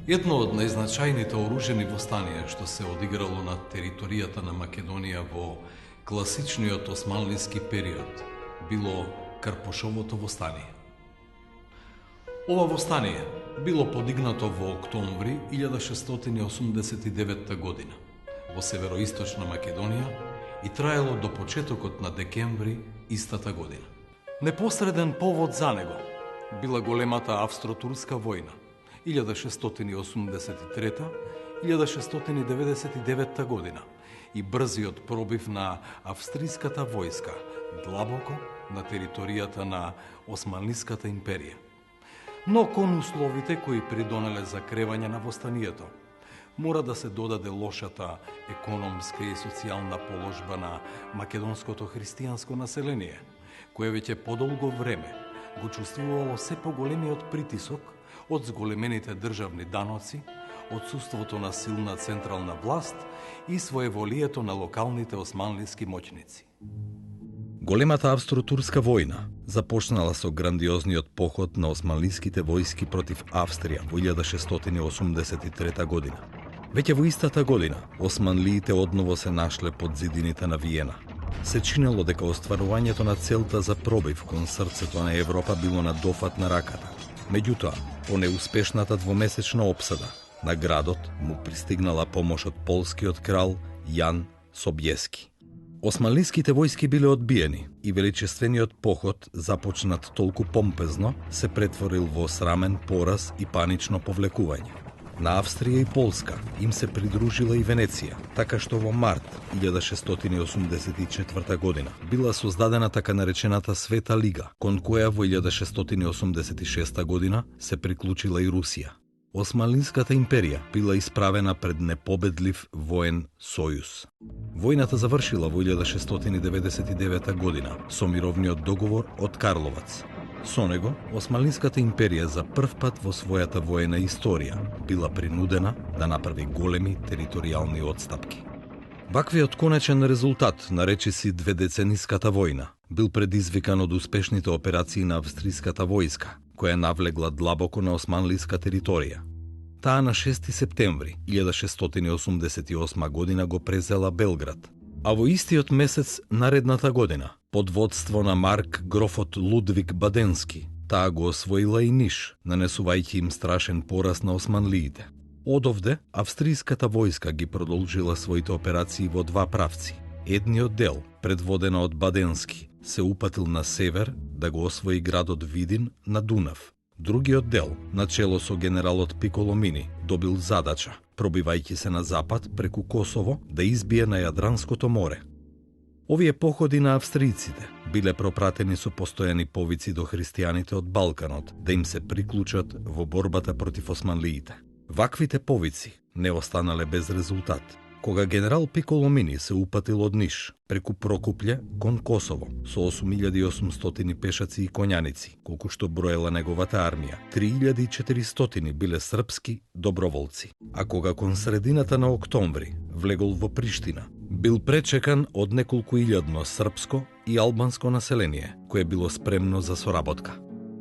Едно од најзначајните оружени востанија што се одиграло на територијата на Македонија во класичниот османлиски период било Карпушовото востание. Ова востание било подигнато во октомври 1689 година во североисточна Македонија и траело до почетокот на декември истата година. Непосреден повод за него била големата австро-турска војна 1683-1699 година и брзиот пробив на австриската војска длабоко на територијата на Османлиската империја. Но кон условите кои придонеле за кревање на востанието, мора да се додаде лошата економска и социјална положба на македонското христијанско население, кое веќе подолго време го чувствувало се поголемиот притисок од зголемените државни даноци, отсуството на силна централна власт и своеволието на локалните османлиски моќници. Големата австро-турска војна започнала со грандиозниот поход на османлиските војски против Австрија во 1683 година. Веќе во истата година, османлиите одново се нашле под зидините на Виена. Се чинело дека остварувањето на целта за пробив кон срцето на Европа било на дофат на раката. Меѓутоа, по неуспешната двомесечна опсада на градот му пристигнала помош од полскиот крал Јан Собјески. Османлиските војски биле одбиени и величествениот поход, започнат толку помпезно, се претворил во срамен пораз и панично повлекување. На Австрија и Полска им се придружила и Венеција, така што во март 1684 година била создадена така наречената Света Лига, кон која во 1686 година се приклучила и Русија. Османлиската империја била исправена пред непобедлив воен сојуз. Војната завршила во 1699 година со мировниот договор од Карловац. Со него, Османлиската империја за прв пат во својата воена историја била принудена да направи големи територијални отстапки. Ваквиот конечен резултат, наречиси дведецениската војна, бил предизвикан од успешните операции на австриската војска, која навлегла длабоко на османлиска територија. Таа на 6 септември 1688 година го презела Белград, а во истиот месец наредната година, под водство на Марк грофот Лудвиг Баденски, таа го освоила и Ниш, нанесувајќи им страшен пораз на османлиите. Одовде, австриската војска ги продолжила своите операции во два правци. Едниот дел, предводена од Баденски, се упатил на север да го освои градот Видин на Дунав. Другиот дел, начело со генералот Пиколомини, добил задача, пробивајќи се на запад преку Косово, да избие на Јадранското море. Овие походи на австријците биле пропратени со постојани повици до христијаните од Балканот да им се приклучат во борбата против османлиите. Ваквите повици не останале без резултат. Кога генерал Пиколомини се упатил од Ниш преку Прокупле кон Косово со 8800 пешаци и коњаници, колку што броела неговата армија, 3400 биле српски доброволци. А кога кон средината на октомври влегол во Приштина, бил пречекан од неколку илјадно српско и албанско население, кое било спремно за соработка.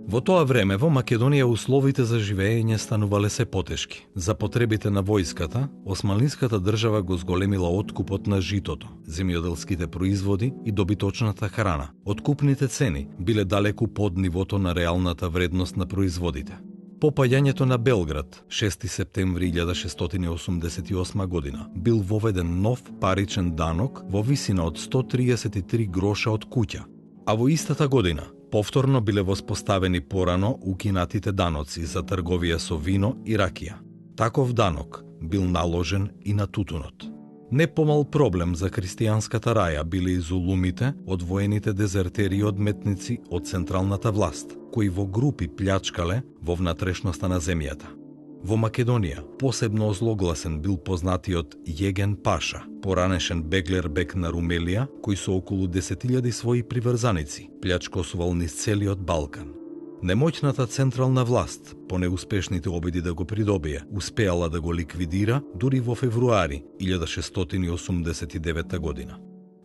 Во тоа време во Македонија условите за живење станувале се потешки. За потребите на војската, османлиската држава го зголемила откупот на житото, земјоделските производи и добиточната храна. Откупните цени биле далеку под нивото на реалната вредност на производите. По паѓањето на Белград, 6 септември 1688 година, бил воведен нов паричен данок во висина од 133 гроша од куќа, а во истата година повторно биле воспоставени порано укинатите даноци за трговија со вино и ракија. Таков данок бил наложен и на тутунот. Не помал проблем за христијанската раја биле и зулумите од воените дезертери и одметници од централната власт, кои во групи плячкале во внатрешноста на земјата. Во Македонија посебно озлогласен бил познатиот Јеген Паша, поранешен беглербек на Румелија, кој со околу 10.000 своји приврзаници плячкосувал низ целиот Балкан. Немоќната централна власт, по неуспешните обиди да го придобие, успеала да го ликвидира дури во февруари 1689 година.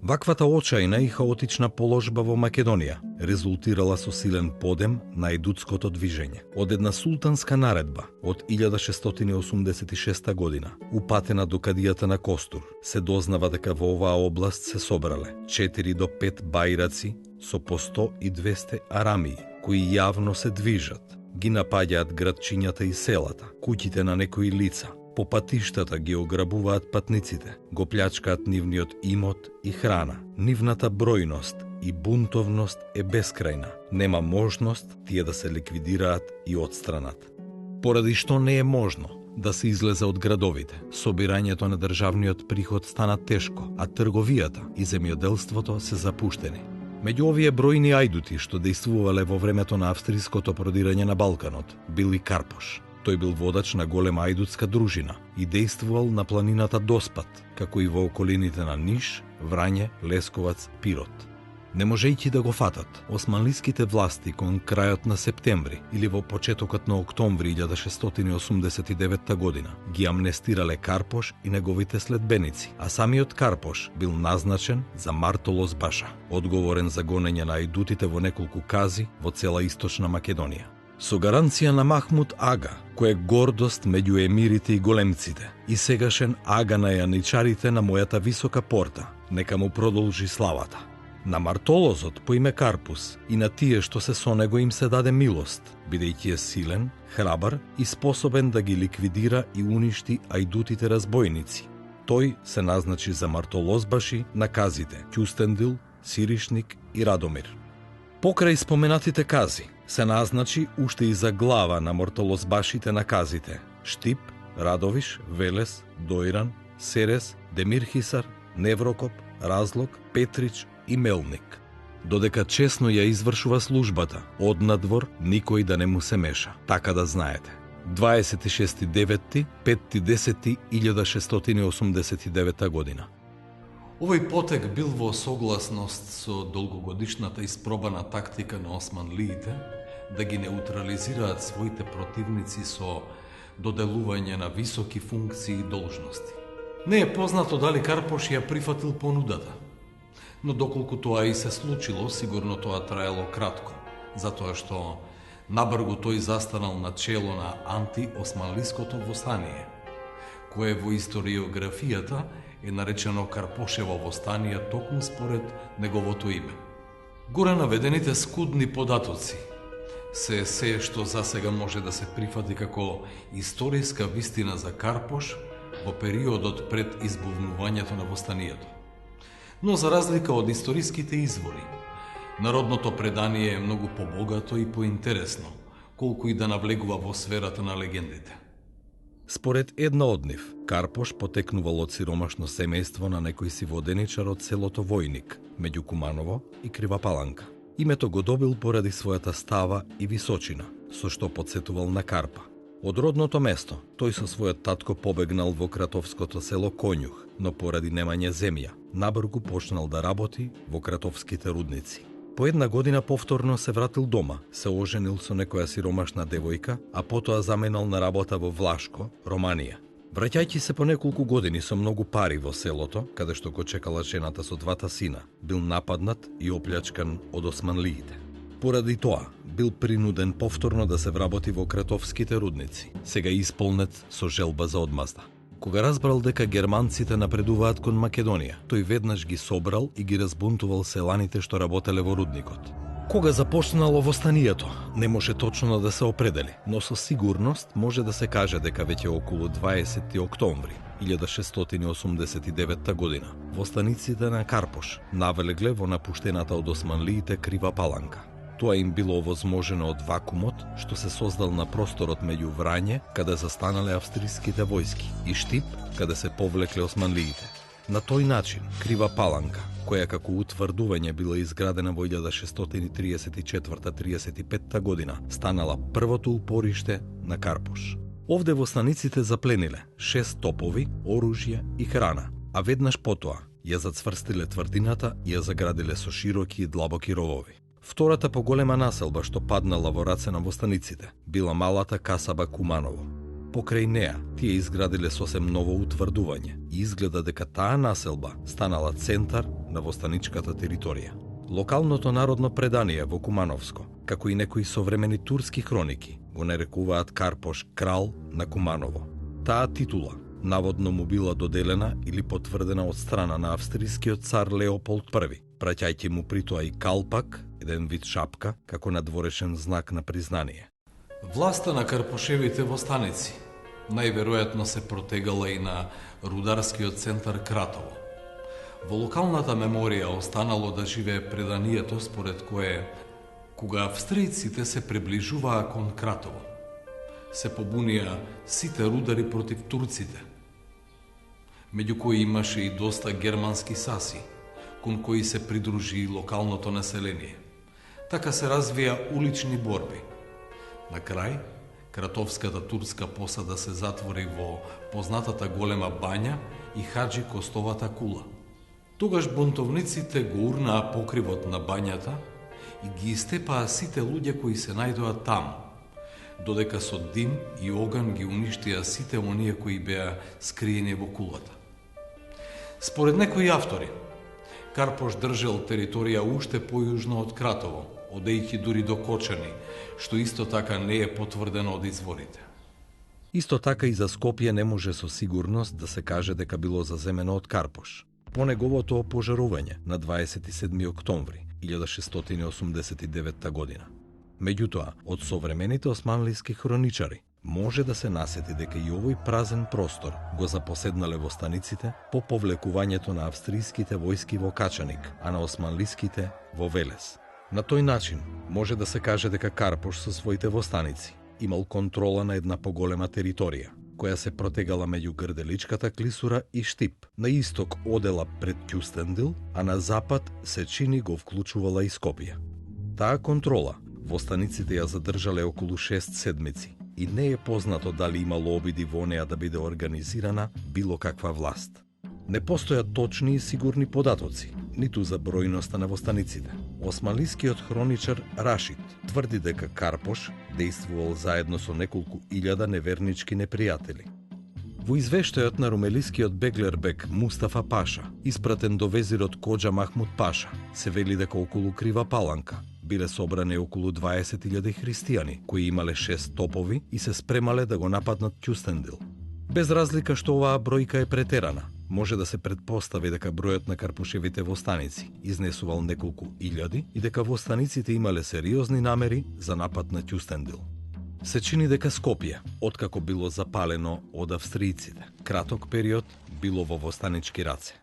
Ваквата очајна и хаотична положба во Македонија резултирала со силен подем на ајдутското движење. Од една султанска наредба од 1686 година, упатена до кадијата на Костур, се дознава дека во оваа област се собрале 4 до 5 бајраци со по 100 и 200 арамии, кои јавно се движат, ги напаѓаат градчињата и селата, куќите на некои лица, по патиштата ги ограбуваат патниците, го плячкаат нивниот имот и храна. Нивната бројност и бунтовност е бескрајна. Нема можност тие да се ликвидираат и отстранат. Поради што не е можно да се излезе од градовите, собирањето на државниот приход стана тешко, а трговијата и земјоделството се запуштени. Меѓу овие бројни ајдути што действувале во времето на австриското продирање на Балканот, бил и Карпош. Тој бил водач на голема ајдутска дружина и действувал на планината Доспат, како и во околините на Ниш, Врање, Лесковац, Пирот. Не можејќи да го фатат, османлиските власти кон крајот на септември или во почетокот на октомври 1689 година ги амнестирале Карпош и неговите следбеници, а самиот Карпош бил назначен за Мартолос Баша, одговорен за гонење на ајдутите во неколку кази во цела источна Македонија. Со гаранција на Махмуд Ага, кој е гордост меѓу емирите и големците, и сегашен ага на јаничарите на мојата висока порта, нека му продолжи славата. На Мартолозот по име Карпус и на тие што се со него им се даде милост, бидејќи е силен, храбар и способен да ги ликвидира и уништи ајдутите разбойници. Тој се назначи за Мартолозбаши на казите Ќустендил, Сиришник и Радомир. Покрај споменатите кази, се назначи уште и за глава на мартолозбашите на казите Штип, Радовиш, Велес, Дојран, Серес, Демирхисар, Неврокоп, Разлог, Петрич и Мелник. Додека чесно ја извршува службата, однадвор никој да не му се меша, така да знаете. 26.9.5.10.1689 година. Овој потек бил во согласност со долгогодишната испробана тактика на османлиите да ги неутрализираат своите противници со доделување на високи функции и должности. Не е познато дали Карпош ја прифатил понудата, но доколку тоа и се случило, сигурно тоа траело кратко, затоа што набргу тој застанал на чело на антиосманлиското востание, кое во историографијата е наречено Карпошево востание токму според неговото име. Горе наведените скудни податоци се што засега може да се прифати како историска вистина за Карпош во периодот пред избувнувањето на востанието. Но за разлика од историските извори, народното предание е многу побогато и поинтересно, колку и да навлегува во сферата на легендите. Според една од нив, Карпош потекнувал од сиромашно семејство на некој си воденичар од селото Војник, меѓу Куманово и Крива Паланка. Името го добил поради својата става и височина, со што подсетувал на Карпа. Од родното место, тој со својот татко побегнал во кратовското село Конјух, но поради немање земја, набргу почнал да работи во кратовските рудници. По една година повторно се вратил дома, се оженил со некоја сиромашна девојка, а потоа заменал на работа во Влашко, Романија. Враќајќи се по неколку години со многу пари во селото, каде што го чекала жената со двата сина, бил нападнат и оплячкан од османлиите. Поради тоа, бил принуден повторно да се вработи во кратовските рудници, сега исполнет со желба за одмазда. Кога разбрал дека германците напредуваат кон Македонија, тој веднаш ги собрал и ги разбунтувал селаните што работеле во рудникот. Кога започнало востанието, не може точно да се определи, но со сигурност може да се каже дека веќе околу 20 октомври 1689 година востаниците на Карпош навлегле во напуштената од османлиите Крива Паланка. Тоа им било овозможено од вакуумот што се создал на просторот меѓу Врање, каде застанале австриските војски, и Штип, каде се повлекле османлиите. На тој начин, Крива Паланка, која како утврдување била изградена во 1634-35 година, станала првото упориште на Карпош. Овде востаниците заплениле 6 топови, оружје и храна, а веднаш потоа ја зацврстиле тврдината и ја заградиле со широки и длабоки ровови. Втората поголема населба што паднала во раце на востаниците била малата касаба Куманово. Покрај неа, тие изградиле сосем ново утврдување и изгледа дека таа населба станала центар на востаничката територија. Локалното народно предание во Кумановско, како и некои современи турски хроники, го нарекуваат Карпош крал на Куманово. Таа титула наводно му била доделена или потврдена од страна на австрискиот цар Леополд I, праќајќи му при тоа и калпак, еден вид шапка, како надворешен знак на признание. Власта на Карпошевите востаници најверојатно се протегала и на рударскиот центар Кратово. Во локалната меморија останало да живее преданието според кое, кога австријците се приближуваа кон Кратово, се побунија сите рудари против турците, меѓу кои имаше и доста германски саси, кон кои се придружи и локалното население. Така се развија улични борби. На крај, кратовската турска посада се затвори во познатата голема бања и Хаджи Костовата кула. Тогаш бунтовниците го урнаа покривот на бањата и ги истепаа сите луѓе кои се најдоа таму, додека со дим и оган ги уништија сите оние кои беа скриени во кулата. Според некои автори, Карпош држел територија уште појужно од Кратово, одејќи дури до Кочани, што исто така не е потврдено од изворите. Исто така и за Скопје не може со сигурност да се каже дека било заземено од Карпош. По неговото опожарување на 27. октомври 1689 година. Меѓутоа, од современите османлиски хроничари може да се насети дека и овој празен простор го запоседнале востаниците по повлекувањето на австријските војски во Качаник, а на османлиските во Велес. На тој начин може да се каже дека Карпош со своите востаници имал контрола на една поголема територија, која се протегала меѓу Грделичката клисура и Штип. На исток одела пред Кјустендил, а на запад Сечини го вклучувала и Скопје. Таа контрола востаниците ја задржале околу 6 седмици и не е познато дали имало обиди во неа да биде организирана било каква власт. Не постојат точни и сигурни податоци, ниту за бројноста на востаниците. Османлискиот хроничар Рашид тврди дека Карпош действувал заедно со неколку илјада невернички непријатели. Во извештајот на румелискиот беглербек Мустафа Паша, испратен до везирот Коџа Махмуд Паша, се вели дека околу Крива Паланка биле собрани околу 20.000 христијани, кои имале 6 топови и се спремале да го нападнат Кјустендил. Без разлика што оваа бројка е претерана, може да се предпостави дека бројот на Карпошевите востаници изнесувал неколку илјади и дека востаниците имале сериозни намери за напад на Кјустендил. Се чини дека Скопје, откако било запалено од австријците, краток период било во востанички раце.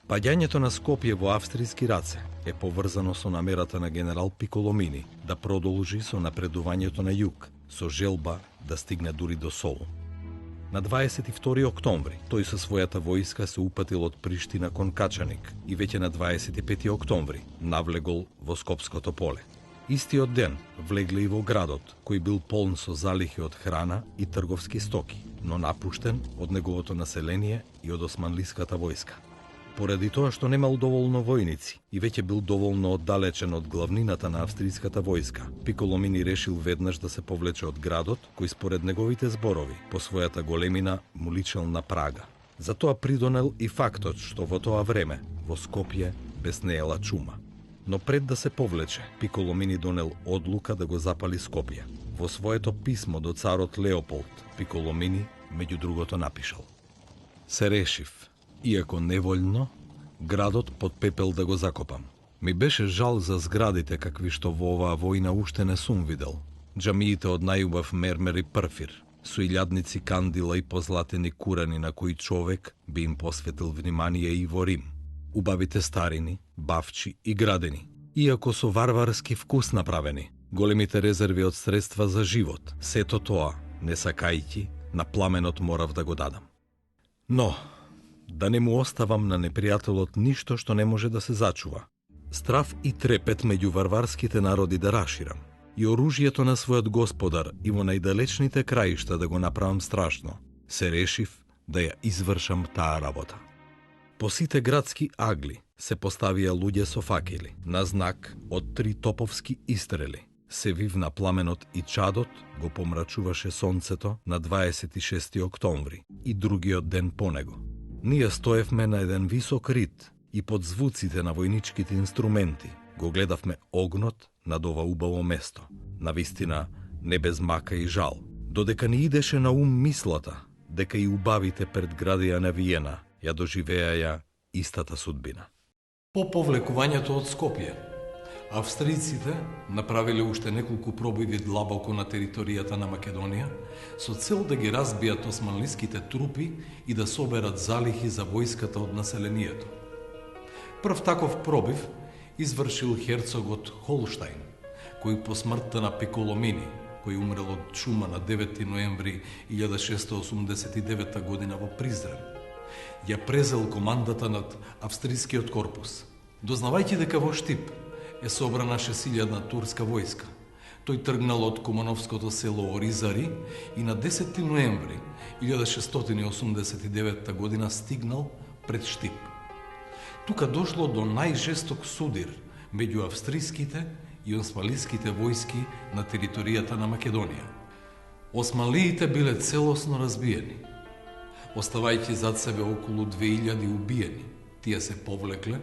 Паѓањето на Скопје во австријски раце е поврзано со намерата на генерал Пиколомини да продолжи со напредувањето на југ, со желба да стигне дури до Солун. На 22. октомври тој со својата војска се упатил од Приштина кон Качаник и веќе на 25. октомври навлегол во Скопското поле. Истиот ден влегле и во градот, кој бил полн со залихи од храна и трговски стоки, но напуштен од неговото население и од османлиската војска. Поради тоа што немал доволно војници и веќе бил доволно оддалечен од главнината на австријската војска, Пиколомини решил веднаш да се повлече од градот, кој според неговите зборови по својата големина му личел на Прага. Затоа придонел и фактот што во тоа време во Скопје беснеела чума. Но пред да се повлече, Пиколомини донел одлука да го запали Скопје. Во своето писмо до царот Леополд, Пиколомини меѓу другото напишал: Се решив, иако неволно, градот под пепел да го закопам. Ми беше жал за зградите какви што во оваа војна уште не сум видел. Џамиите од најубав мермер и парфир, со илјадници кандила и позлатени курани на кои човек би им посветил внимание и во Рим. Убавите старини, бавчи и градини, иако со варварски вкус направени, големите резерви од средства за живот, сето тоа, не сакајќи, на пламенот морав да го дадам. Но, да не му оставам на непријателот ништо што не може да се зачува. Страв и трепет меѓу варварските народи да раширам, и оружјето на својот господар и во најдалечните краишта да го направам страшно, се решив да ја извршам таа работа. По сите градски агли се поставија луѓе со факели, на знак од 3 топовски истрели. се вивна пламенот и чадот го помрачуваше сонцето на 26 октомври и другиот ден по него. Ние стоевме на еден висок рид и под звуците на војничките инструменти го гледавме огнот над ова убаво место. Навистина не без мака и жал. Додека ни идеше на ум мислата дека и убавите предградија на Виена ја доживеаја истата судбина. По повлекувањето од Скопје, австријците направиле уште неколку пробиви длабоко на територијата на Македонија со цел да ги разбијат османлиските трупи и да соберат залихи за војската од населението. Прв таков пробив извршил херцогот Холштајн, кој по смртта на Пиколомини, кој умрел од чума на 9 ноември 1689 година во Призрен, ја презел командата над австрискиот корпус. Дознавајќи дека во Штип е собрана 6000 турска војска, тој тргнал од Кумановското село Оризари и на 10 ноември 1689 година стигнал пред Штип. Тука дошло до најжесток судир меѓу австриските и османлиските војски на територијата на Македонија. Османлиите биле целосно разбиени, оставајќи зад себе околу 2000 убиени. Тие се повлекле,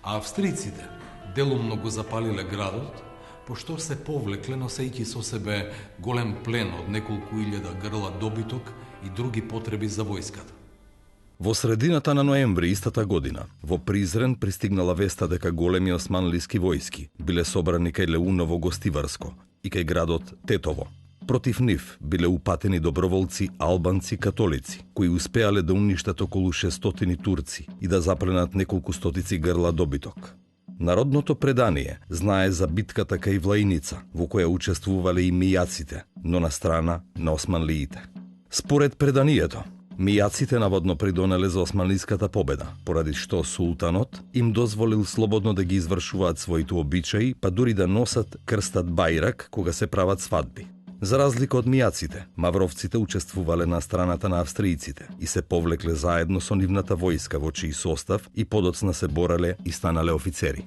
а австриците делумно го запалиле градот, пошто се повлекле носејќи со себе голем плен од неколку илјада грла добиток и други потреби за војската. Во средината на ноември истата година, во Призрен пристигнала веста дека големи османлиски војски биле собрани кај Леуново Гостиварско и кај градот Тетово. Против нив биле упатени доброволци албанци католици, кои успеале да уништат околу 600 турци и да запленат неколку стотици грла добиток. Народното предание знае за битката кај Влаиница, во која учествувале и мијаците, но на страна на османлиите. Според преданието, мијаците наводно придонеле за османлиската победа, поради што султанот им дозволил слободно да ги извршуваат своите обичаи, па дури да носат крстат бајрак кога се прават свадби. За разлика од мијаците, мавровците учествувале на страната на австријците и се повлекле заедно со нивната војска во чиј состав и подоцна се бореле и станале офицери.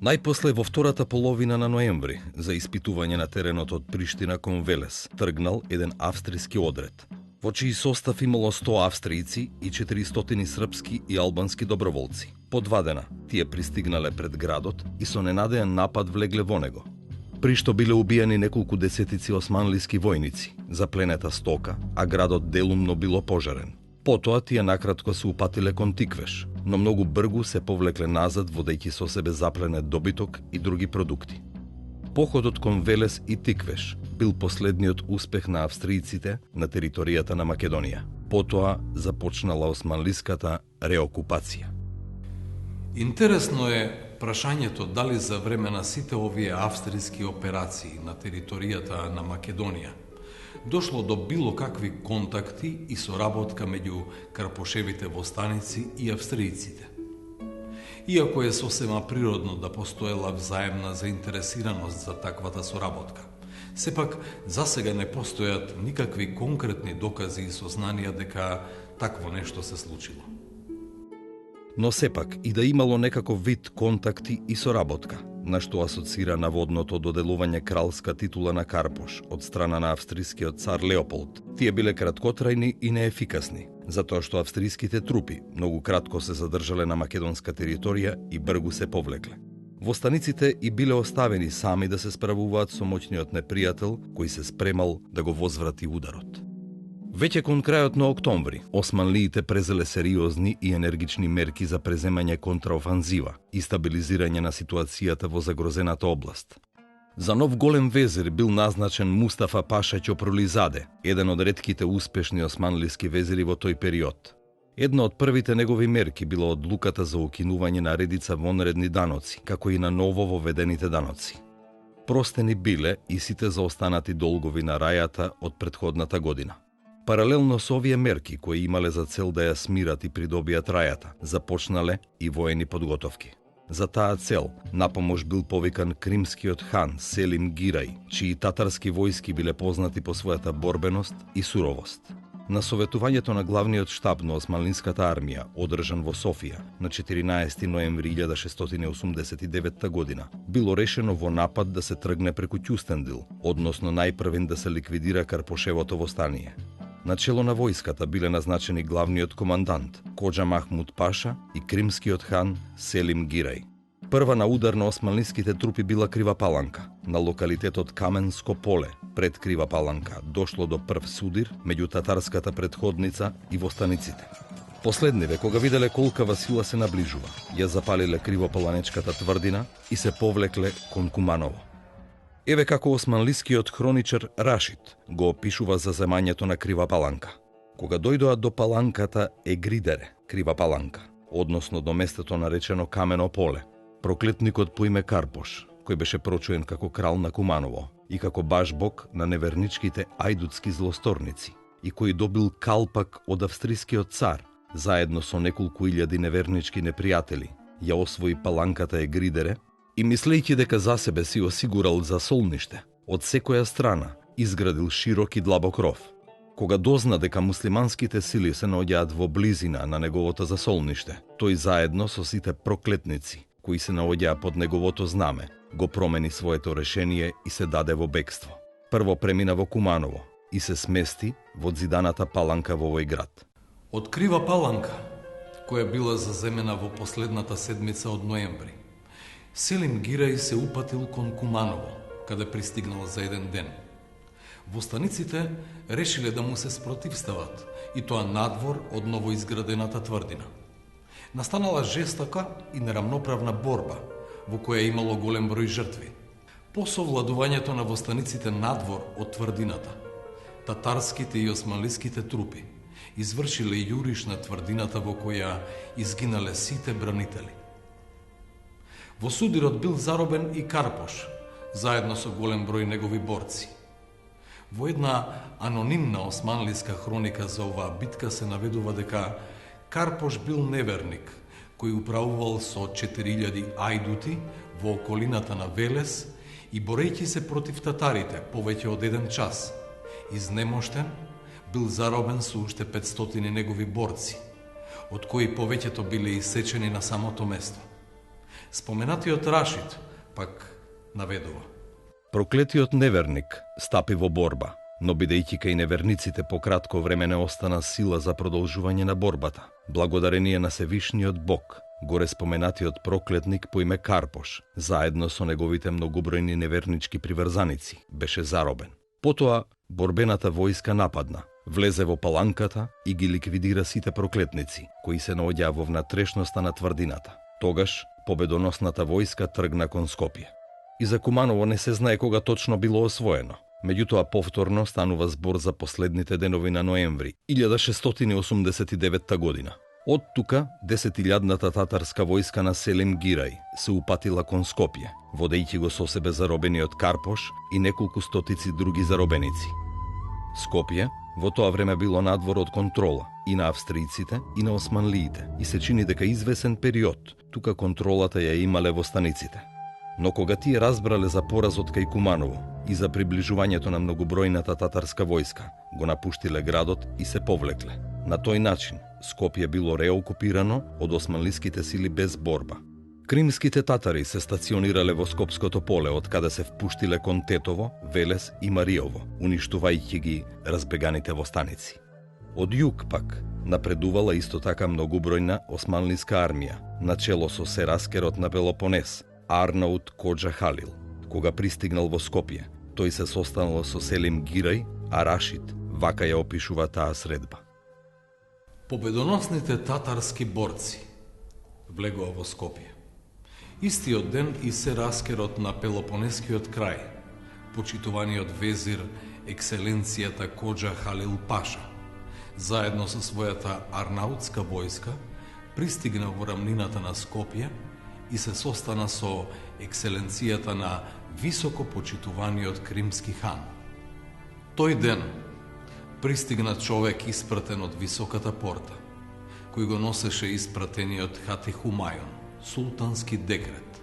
Најпосле во втората половина на ноември, за испитување на теренот од Приштина кон Велес, тргнал еден австријски одред, во чиј состав имало 100 австријци и 400 српски и албански доброволци. По 2 дена тие пристигнале пред градот и со ненадеен напад влегле во него. При што биле убиени неколку десетици османлиски војници, запленета стока, а градот делумно било пожарен. Потоа тие накратко се упатиле кон Тиквеш, но многу бргу се повлекле назад водејќи со себе запленет добиток и други продукти. Походот кон Велес и Тиквеш бил последниот успех на австријците на територијата на Македонија. Потоа започнала османлиската реокупација. Интересно е прашањето дали за време на сите овие австријски операции на територијата на Македонија дошло до било какви контакти и соработка меѓу карпошевите востаници и австријците. Иако е сосема природно да постоела взаемна заинтересираност за таквата соработка, сепак засега не постојат никакви конкретни докази и сознанија дека такво нешто се случило. Но сепак и да имало некаков вид контакти и соработка, на што асоцира наводното доделување кралска титула на Карпош од страна на австрискиот цар Леополд, тие биле краткотрајни и неефикасни, затоа што австриските трупи многу кратко се задржале на македонска територија и бргу се повлекле. Востаниците и биле оставени сами да се справуваат со моќниот непријател кој се спремал да го возврати ударот. Веќе кон крајот на октомври, османлиите презеле сериозни и енергични мерки за преземање контраофанзива и стабилизирање на ситуацијата во загрозената област. За нов голем везир бил назначен Мустафа Паша Ќопролизаде, еден од ретките успешни османлиски везири во тој период. Една од првите негови мерки било одлуката за укинување на редица вонредни даноци, како и на ново воведените даноци. Простени биле и сите заостанати долгови на рајата од претходната година. Паралелно со овие мерки, кои имале за цел да ја смират и придобијат рајата, започнале и воени подготовки. За таа цел, напомош бил повикан кримскиот хан Селим Гирај, чии татарски војски биле познати по својата борбеност и суровост. На советувањето на главниот штаб на Османлинската армија, одржан во Софија на 14 ноември 1689 година, било решено во напад да се тргне преку Ќустендил, односно најпрвен да се ликвидира Карпошевото востание. На чело на војската биле назначени главниот командант Коџа Махмуд Паша и кримскиот хан Селим Гирај. Прва на удар на османлиските трупи била Крива Паланка. На локалитетот Каменско поле, пред Крива Паланка, дошло до прв судир меѓу татарската предходница и востаниците. Последниве, кога виделе колкава сила се наближува, ја запалиле Кривопаланечката тврдина и се повлекле кон Куманово. Еве како османлискиот хроничар Рашид го опишува за земањето на Крива Паланка. Кога дојдоа до паланката Егридере, Крива Паланка, односно до местото наречено Камено поле, проклетникот по име Карпош, кој беше прочуен како крал на Куманово и како баш бог на неверничките ајдутски злосторници, и кој добил калпак од австрискиот цар, заедно со неколку илјади невернички непријатели, ја освои паланката Егридере и, мислејќи дека за себе си осигурал засолниште, од секоја страна изградил широк и длабок ров. Кога дозна дека муслиманските сили се наоѓаат во близина на неговото засолниште, тој заедно со сите проклетници кои се наоѓаа под неговото знаме, го промени своето решение и се даде во бегство. Прво премина во Куманово и се смести во зиданата паланка во овој град. Од Крива Паланка, која била заземена во последната седмица од ноември, Селим Гирај се упатил кон Куманово, каде пристигнал за еден ден. Востаниците решиле да му се спротивстават, и тоа надвор од новоизградената тврдина. Настанала жестока и нерамноправна борба, во која имало голем број жртви. По совладувањето на востаниците надвор од тврдината, татарските и османлиските трупи извршиле јуриш на тврдината во која изгинале сите бранители. Во судирот бил заробен и Карпош, заедно со голем број негови борци. Во една анонимна османлиска хроника за оваа битка се наведува дека Карпош бил неверник, кој управувал со 4000 ајдути во околината на Велес и борејќи се против татарите повеќе од 1 час. Изнемоштен, бил заробен со уште 500 негови борци, од кои повеќето биле исечени на самото место. Споменатиот Рашид пак наведува: проклетиот неверник стапи во борба, но бидејќи кај неверниците по кратко време не остана сила за продолжување на борбата, благодарение на Севишниот Бог, горе споменатиот проклетник по име Карпош, заедно со неговите многобројни невернички приврзаници, беше заробен. Потоа борбената војска нападна, влезе во паланката и ги ликвидира сите проклетници, кои се наоѓаа во внатрешноста на тврдината. Тогаш победоносната војска тргна кон Скопје. И за Куманово не се знае кога точно било освоено. Меѓутоа повторно станува збор за последните денови на ноември 1689 година. Од тука 10.000-ната татарска војска на Селим Гирај се упатила кон Скопје, водејќи го со себе заробениот Карпош и неколку стотици други заробеници. Скопје во тоа време било надвор од контрола и на австријците и на османлиите и се чини дека извесен период тука контролата ја имале востаниците. Но кога тие разбрале за поразот кај Куманово и за приближувањето на многобројната татарска војска, го напуштиле градот и се повлекле. На тој начин Скопје било реокупирано од османлиските сили без борба. Кримските татари се стационирале во Скопското поле, од каде се впуштиле кон Тетово, Велес и Мариово, уништувајќи ги разбеганите востаници. Од југ пак напредувала исто така многобројна османлиска армија, на чело со Сераскерот на Пелопонес, Арнаут Коџа Халил. Кога пристигнал во Скопје, тој се состанал со Селим Гирај, а Рашид вака ја опишува таа средба. Победоносните татарски борци влегоа во Скопје. Истиот ден и Сераскерот на Пелопонескиот крај, почитуваниот везир екселенцијата Коџа Халил Паша, заедно со својата арнаутска војска, пристигна во рамнината на Скопје и се состана со екселенцијата на високо почитуваниот кримски хан. Тој ден пристигна човек испратен од високата порта, кој го носеше испратениот Хати Хумајон, султански декрет,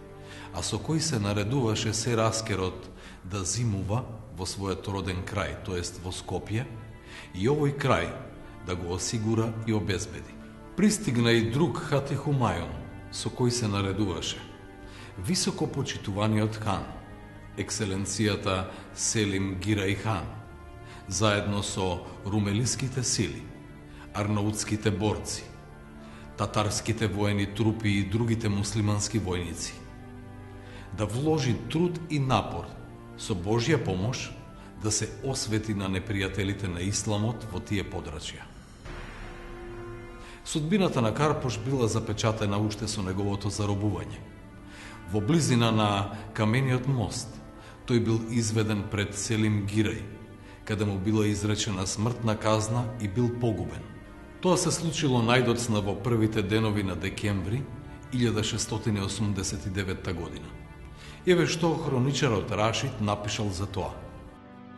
а со кој се наредуваше Сераскерот да зимува во својот роден крај, тоест во Скопје, и овој крај да го осигура и обезбеди. Пристигна и друг Хатехумајон, со кој се наредуваше високо почитуваниот хан, екселенцијата Селим Гирај хан, заедно со румелиските сили, арнаутските борци, татарските воени трупи и другите муслимански војници, да вложи труд и напор со Божја помош да се освети на непријателите на исламот во тие подрачја. Судбината на Карпош била запечатена уште со неговото заробување. Во близина на камениот мост, тој бил изведен пред Селим Гирај, каде му била изречена смртна казна и бил погубен. Тоа се случило најдоцна во првите денови на декември 1689 година. Еве што хроничарот Рашид напишал за тоа.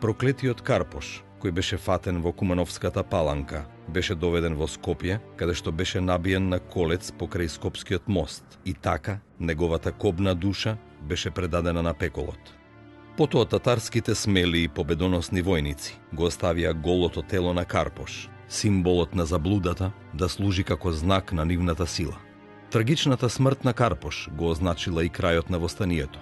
Проклетиот Карпош, кој беше фатен во Кумановската паланка, беше доведен во Скопје, каде што беше набиен на колец покрај Скопскиот мост и така неговата кобна душа беше предадена на пеколот. Потоа татарските смели и победоносни војници го оставија голото тело на Карпош, символот на заблудата, да служи како знак на нивната сила. Трагичната смрт на Карпош го означила и крајот на востанието.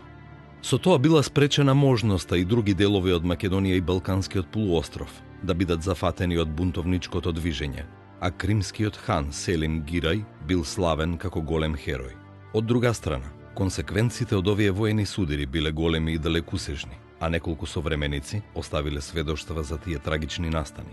Со тоа била спречена можноста и други делови од Македонија и Балканскиот полуостров да бидат зафатени од бунтовничкото движење, а кримскиот хан Селим Гирај бил славен како голем херој. Од друга страна, консеквенците од овие воени судири биле големи и далекусежни, а неколку современици оставиле сведоштва за тие трагични настани.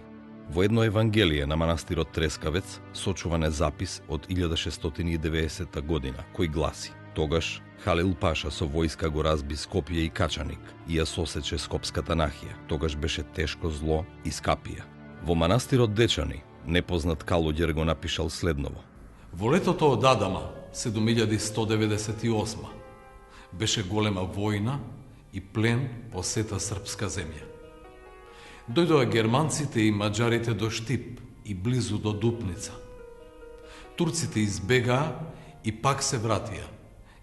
Во едно евангелие на манастирот Трескавец сочуван е запис од 1690 година, кој гласи: тогаш Халил Паша со војска го разби Скопје и Качаник и ја сосече Скопската нахија. Тогаш беше тешко зло и Скапија. Во манастирот Дечани непознат калуѓер го напишал следново: во летото од Адама 7198 беше голема војна и плен по сета српска земја. Дојдоа германците и маđарите до Штип и близу до Дупница. Турците избегаа и пак се вратија,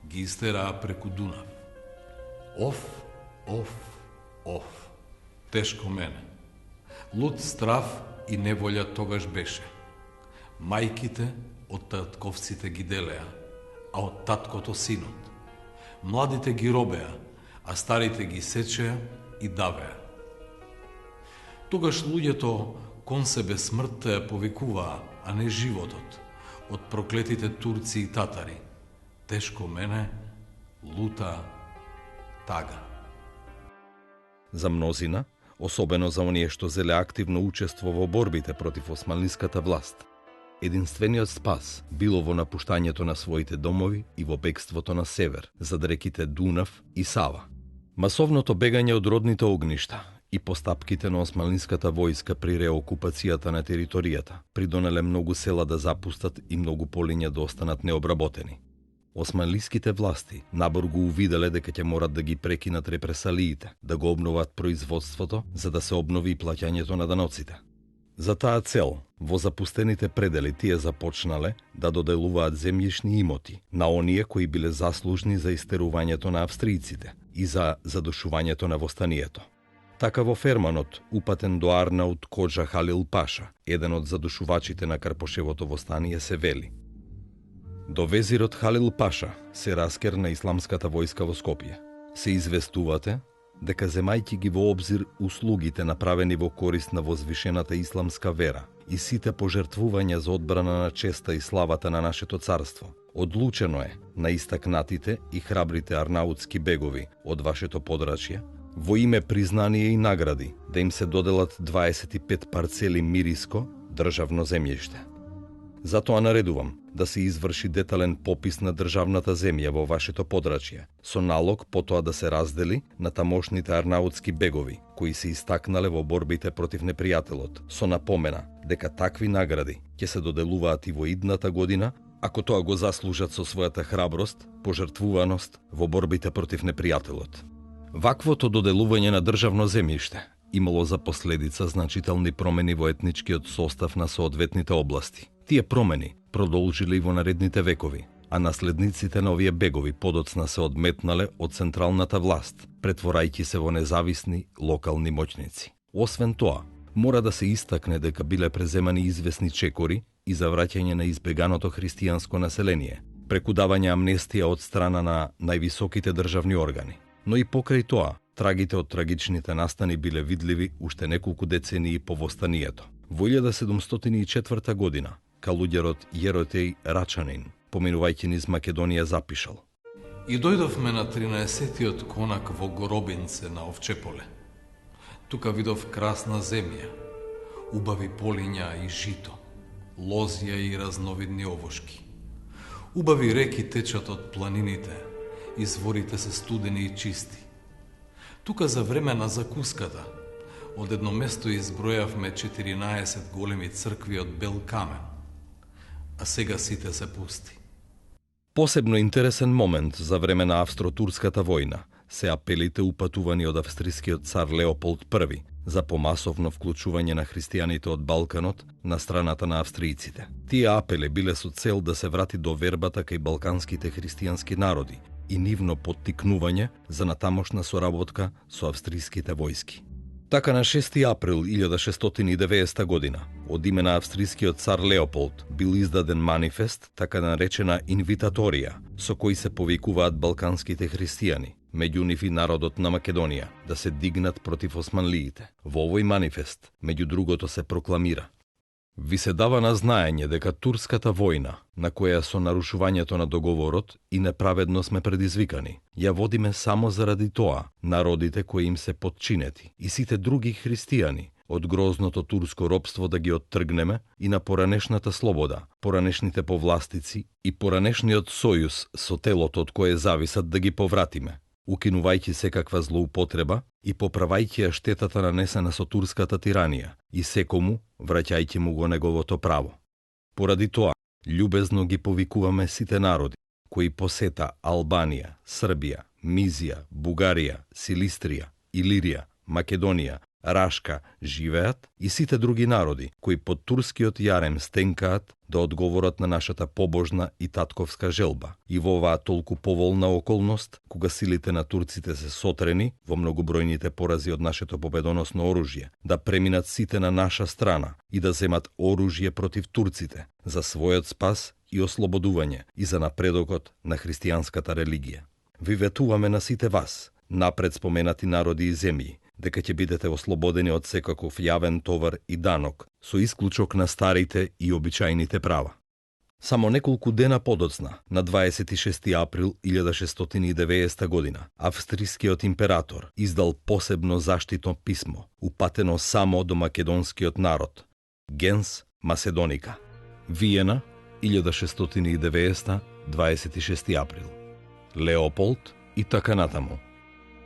ги истераа преку Дунав. Оф, тешко мене. Луд страв и неволја тогаш беше. Мајките од татковците ги делеа, а од таткото синот. Младите ги робеа, а старите ги сечеа и давеа. Тогаш луѓето кон себе смртта ја повикуваа, а не животот, од проклетите турци и татари. Тешко мене, лута, тага. За мнозина, особено за оние што зеле активно учество во борбите против османлиската власт, единствениот спас било во напуштањето на своите домови и во бегството на север, зад реките Дунав и Сава. Масовното бегање од родните огништа и постапките на османлиската војска при реокупацијата на територијата придонеле многу села да запустат и многу полиња да останат необработени. Османлиските власти набор го увиделе дека ќе морат да ги прекинат репресалиите, да го обноват производството за да се обнови и плаќањето на даноците. За таа цел, во запустените предели тие започнале да доделуваат земјишни имоти на оние кои биле заслужни за истерувањето на австријците и за задушувањето на востанието. Така во Ферманот, упатен до Арнаут Коджа Халил Паша, еден од задушувачите на Карпошевото востание, се вели: до везирот Халил Паша се раскерна исламската војска во Скопје. Се известувате дека земајќи ги во обзир услугите направени во корист на возвишената исламска вера и сите пожртвувања за одбрана на честа и славата на нашето царство, одлучено е на истакнатите и храбрите арнаутски бегови од вашето подрачје, во име признание и награди, да им се доделат 25 парцели мириско државно земјиште. Затоа наредувам да се изврши детален попис на државната земја во вашето подрачје, со налог потоа да се раздели на тамошните арнаутски бегови, кои се истакнале во борбите против непријателот, со напомена дека такви награди ќе се доделуваат и во идната година, ако тоа го заслужат со својата храброст, пожртвуваност во борбите против непријателот. Ваквото доделување на државно земјиште имало за последица значителни промени во етничкиот состав на соодветните области. Тие промени продолжиле и во наредните векови, а наследниците на овие бегови подоцна се одметнале од централната власт, претворајќи се во независни локални моќници. Освен тоа, Мора да се истакне дека биле преземани известни чекори и за враќање на избеганото христијанско население, преку давање амнестија од страна на највисоките државни органи. Но и покрај тоа, трагите од трагичните настани биле видливи уште неколку децении по востанието. Во 1704 година, калуѓерот Јеротеј Рачанин, поминувајќи низ Македонија, запишал: И дојдовме на 13-тиот конак во Горобинце на Овчеполе. Тука видов красна земја, убави полиња и жито, лозија и разновидни овошки. Убави реки течат од планините, изворите се студени и чисти. Тука за време на закуската, од едно место избројавме 14 големи цркви од бел камен, а сега сите се пусти. Посебно интересен момент за време на Австро-турската војна се апелите упатувани од австрискиот цар Леополд I за помасовно вклучување на христијаните од Балканот на страната на австријците. Тие апели биле со цел да се врати довербата кај балканските христијански народи и нивно поттикнување за натамошна соработка со австриските војски. Така на 6 април 1690 година, од име на австрискиот цар Леополд, бил издаден манифест, така наречена инвитаторија, со кој се повикуваат балканските христијани, меѓу нив и народот на Македонија, да се дигнат против османлиите. Во овој манифест, меѓу другото, се прокламира: Ви се дава на знаење дека турската војна, на која со нарушувањето на договорот и неправедно сме предизвикани, ја водиме само заради тоа народите кои им се подчинети и сите други христијани од грозното турско робство да ги оттргнеме и на поранешната слобода, поранешните повластици и поранешниот сојуз со телото од кое зависат да ги повратиме, укинувајќи секаква злоупотреба и поправајќи ја штетата нанесена со турската тиранија и секому враќајќи му го неговото право. Поради тоа, љубезно ги повикуваме сите народи кои посета Албанија, Србија, Мизија, Бугарија, Силистрија, Илирија, Македонија, Рашка живеат и сите други народи кои под турскиот јарем стенкаат да одговорат на нашата побожна и татковска желба. И во оваа толку поволна околност, кога силите на турците се сотрени во многобројните порази од нашето победоносно оружје, да преминат сите на наша страна и да земат оружје против турците за својот спас и ослободување и за напредокот на христијанската религија. Ви ветуваме на сите вас, напред споменати народи и земји, дека ќе бидете ослободени од секаков јавен товар и данок, со исклучок на старите и обичајните права. Само неколку дена подоцна, на 26 април 1690 година, австрискиот император издал посебно заштитно писмо, упатено само до македонскиот народ, Gens Macedоnica. Виена, 1690, 26 април. Леополд и така натаму.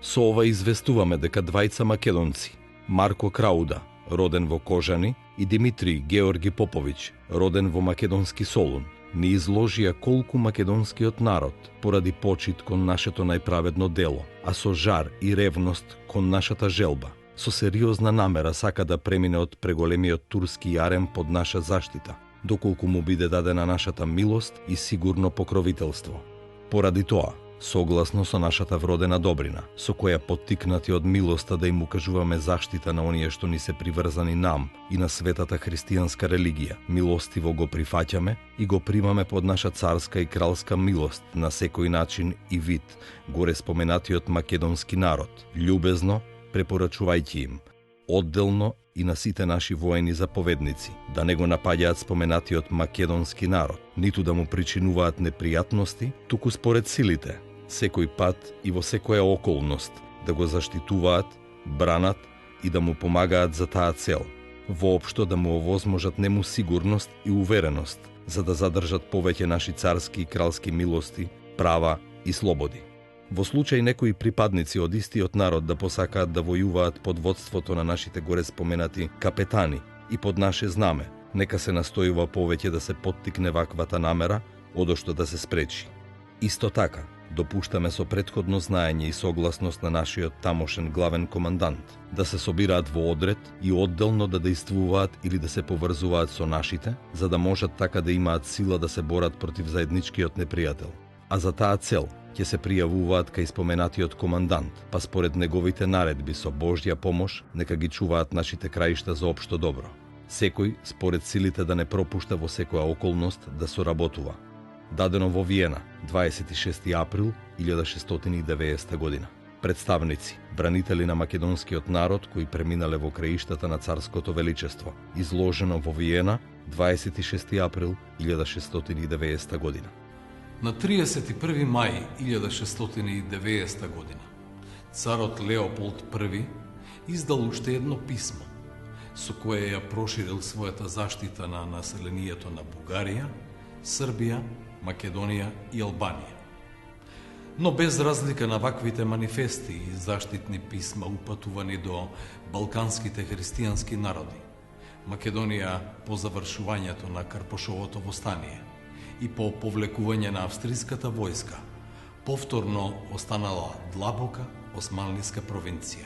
Со ова известуваме дека двајца македонци, Марко Крауда, роден во Кожани, и Димитри Георги Поповиќ, роден во македонски Солун, ни изложија колку македонскиот народ, поради почит кон нашето најправедно дело, а со жар и ревност кон нашата желба, со сериозна намера сака да премине од преголемиот турски јарем под наша заштита, доколку му биде дадена нашата милост и сигурно покровителство. Поради тоа, согласно со нашата вродена добрина, со која поттикнати од милоста да им укажуваме заштита на оние што ни се приврзани нам и на светата христијанска религија, милостиво го прифаќаме и го примаме под наша царска и кралска милост на секој начин и вид, горе споменатиот македонски народ, љубезно препорачувајќи им, одделно и на сите наши воени заповедници, да не го напаѓаат споменатиот македонски народ, ниту да му причинуваат непријатности, туку според силите, секој пат и во секоја околност, да го заштитуваат, бранат и да му помагаат за таа цел, воопшто да му овозможат нему сигурност и увереност, за да задржат повеќе наши царски и кралски милости, права и слободи. Во случај некои припадници од истиот народ да посакаат да војуваат под водството на нашите горе споменати капетани и под наше знаме, нека се настојува повеќе да се поттикне ваквата намера, одошто да се спречи. Исто така, допуштаме со претходно знаење и согласност на нашиот тамошен главен командант да се собираат во одред и одделно да действуваат или да се поврзуваат со нашите, за да можат така да имаат сила да се борат против заедничкиот непријател. а за таа цел ќе се пријавуваат кај споменатиот командант, па според неговите наредби со Божја помош нека ги чуваат нашите краишта за општо добро. Секој според силите да не пропушта во секоја околност да соработува. Дадено во Виена, 26 април 1690 година. Представници, бранители на македонскиот народ кои преминале во краиштата на царското величество. Изложено во Виена, 26 април 1690 година. На 31. мај 1690 година, царот Леополд I издал уште едно писмо, со кое ја проширил својата заштита на населението на Бугарија, Србија, Македонија и Албанија. Но без разлика на ваквите манифести и заштитни писма упатувани до балканските христијански народи, Македонија по завршувањето на Карпошовото востание и по повлекување на австриската војска, повторно останала длабока османлиска провинција.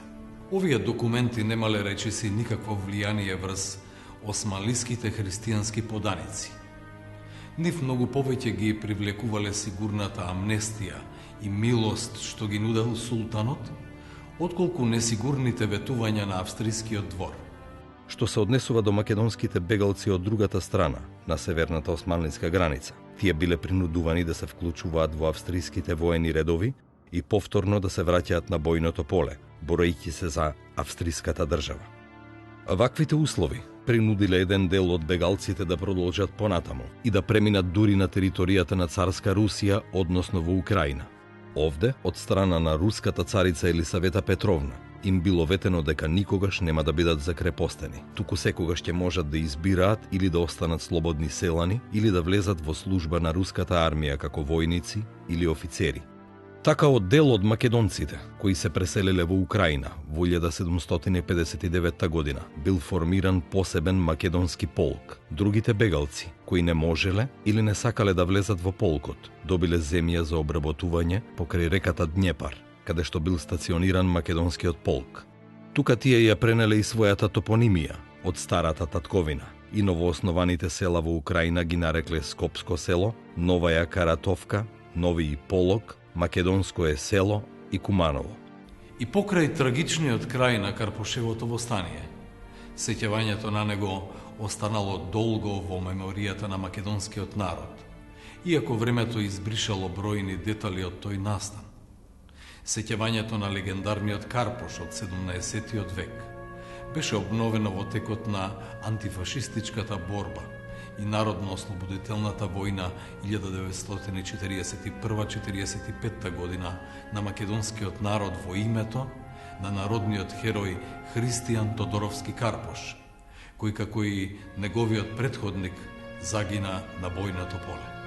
Овие документи немале речиси никакво влијание врз османлиските христијански поданици. Нив многу повеќе ги привлекувале сигурната амнестија и милост што ги нудел султанот, отколку несигурните ветувања на австрискиот двор. Што се однесува до македонските бегалци од другата страна, на северната османлинска граница, тие биле принудувани да се вклучуваат во австриските воени редови и повторно да се враќаат на бојното поле, борејќи се за австриската држава. Ваквите услови принудиле еден дел од бегалците да продолжат понатаму и да преминат дури на територијата на царска Русија, односно во Украина. Овде, од страна на руската царица Елисавета Петровна, им било ветено дека никогаш нема да бидат закрепостени, туку секогаш ќе можат да избираат или да останат слободни селани или да влезат во служба на руската армија како војници или офицери. Така од дел од македонците, кои се преселиле во Украина во 1759 година, бил формиран посебен македонски полк. Другите бегалци, кои не можеле или не сакале да влезат во полкот, добиле земја за обработување покрај реката Днепар, каде што бил стациониран македонскиот полк. Тука тие ја пренеле и својата топонимија од старата татковина и новооснованите села во Украина ги нарекле Скопско село, Новаја Каратовка, Нови Полог, Македонско е село и Куманово. И покрај трагичниот крај на Карпошевото востание, сеќавањето на него останало долго во меморијата на македонскиот народ, иако времето избришало бројни детали од тој настан. Сеќавањето на легендарниот Карпош од 17 век беше обновено во текот на антифашистичката борба и народно-ослободителната војна 1941-45 година на македонскиот народ во името на народниот херој Христијан Тодоровски Карпош, кој како и неговиот претходник загина на бојното поле.